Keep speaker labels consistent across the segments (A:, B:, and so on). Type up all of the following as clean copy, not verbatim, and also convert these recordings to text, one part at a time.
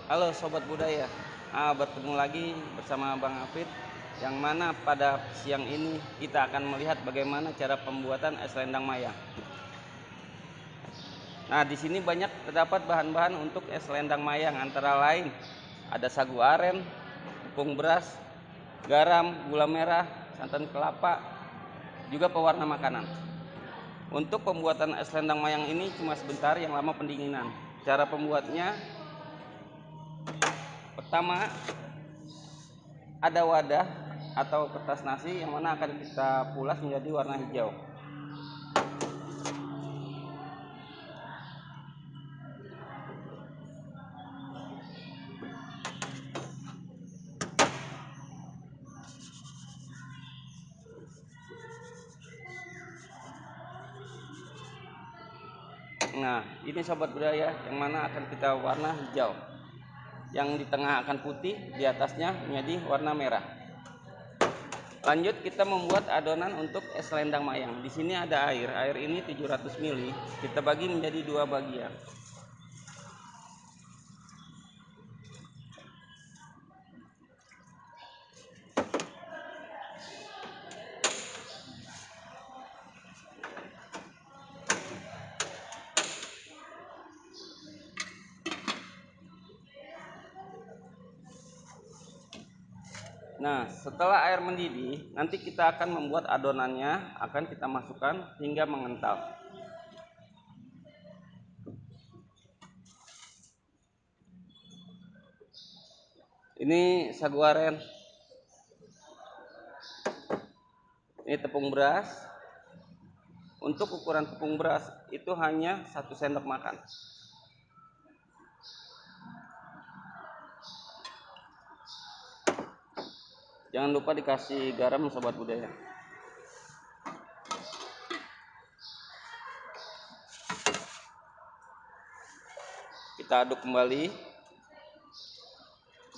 A: Halo Sobat Budaya, bertemu lagi bersama Bang Afid, yang mana pada siang ini kita akan melihat bagaimana cara pembuatan es selendang mayang. Nah, di sini banyak terdapat bahan-bahan untuk es selendang mayang, antara lain ada sagu aren, tepung beras, garam, gula merah, santan kelapa, juga pewarna makanan. Untuk pembuatan es selendang mayang ini cuma sebentar, yang lama pendinginan. Cara pembuatnya, pertama ada wadah atau kertas nasi yang mana akan kita pulas menjadi warna hijau. Nah, ini Sobat Budaya, yang mana akan kita warna hijau. Yang di tengah akan putih, di atasnya menjadi warna merah. Lanjut kita membuat adonan untuk es selendang mayang. Di sini ada air. Air ini 700 ml. Kita bagi menjadi dua bagian. Nah, setelah air mendidih, nanti kita akan membuat adonannya, akan kita masukkan hingga mengental. Ini sagu aren, ini tepung beras. Untuk ukuran tepung beras itu hanya 1 sendok makan. Jangan lupa dikasih garam Sobat Budaya. Kita aduk kembali.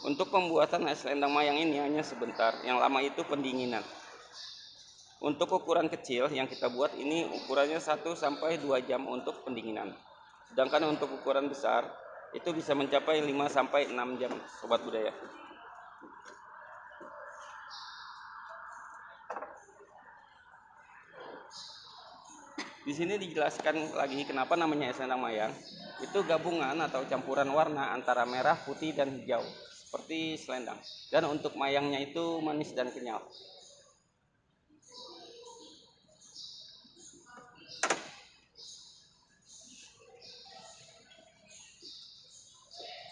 A: Untuk pembuatan es selendang mayang ini hanya sebentar, yang lama itu pendinginan. Untuk ukuran kecil yang kita buat ini ukurannya 1-2 jam untuk pendinginan. Sedangkan untuk ukuran besar itu bisa mencapai 5-6 jam Sobat Budaya. Di sini dijelaskan lagi kenapa namanya es selendang mayang. Itu gabungan atau campuran warna antara merah, putih, dan hijau, seperti selendang. Dan untuk mayangnya itu manis dan kenyal.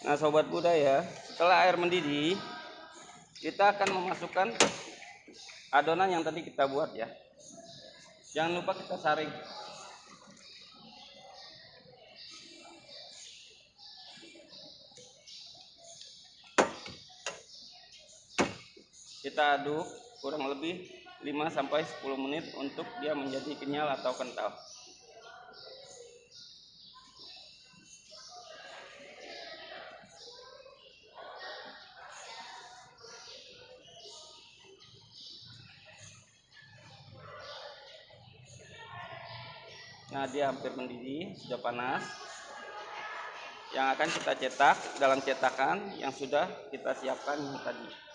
A: Nah Sobat Budaya, setelah air mendidih, kita akan memasukkan adonan yang tadi kita buat ya. Jangan lupa kita saring. Kita aduk kurang lebih 5-10 menit untuk dia menjadi kenyal atau kental. Nah, dia hampir mendidih, sudah panas. Yang akan kita cetak dalam cetakan yang sudah kita siapkan tadi.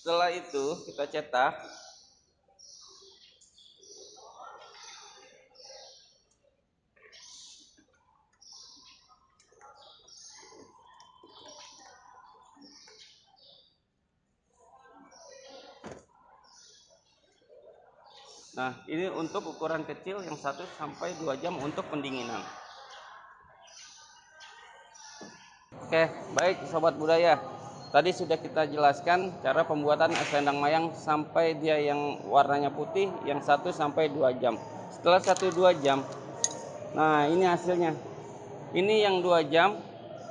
A: Setelah itu kita cetak. Nah, ini untuk ukuran kecil yang 1-2 jam untuk pendinginan. Oke, baik Sobat Budaya. Tadi sudah kita jelaskan cara pembuatan es selendang mayang sampai dia yang warnanya putih yang 1-2 jam. Setelah 1-2 jam, nah ini hasilnya. Ini yang 2 jam,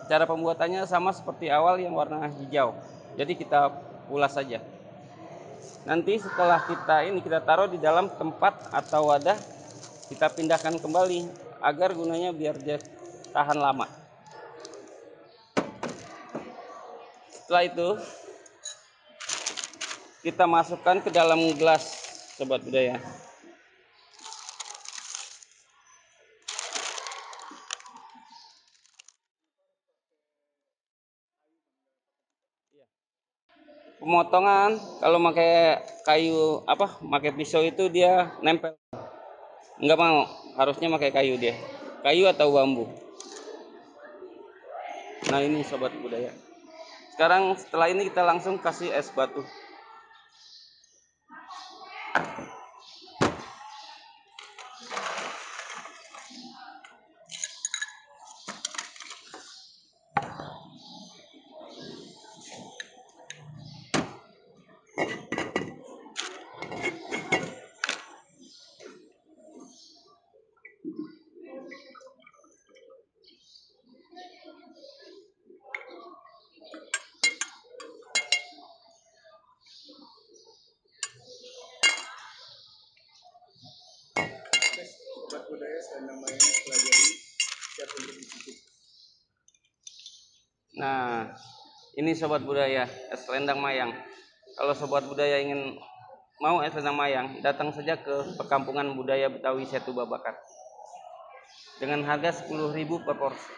A: cara pembuatannya sama seperti awal yang warna hijau. Jadi kita ulas saja. Nanti setelah kita taruh di dalam tempat atau wadah, kita pindahkan kembali agar gunanya biar dia tahan lama. Setelah itu kita masukkan ke dalam gelas, sobat budaya. Pemotongan kalau pakai kayu pakai pisau itu dia nempel. Enggak mau, harusnya pakai kayu dia. Kayu atau bambu. Nah, ini sobat budaya. Sekarang setelah ini kita langsung kasih es batu.
B: Sobat budaya selendang mayangnya setelah jadi siap untuk dicicip.
A: Nah, ini sobat budaya, es selendang mayang. Kalau sobat budaya ingin mau es selendang mayang, datang saja ke Perkampungan Budaya Betawi Setu Babakan. Dengan harga 10.000 per porsi.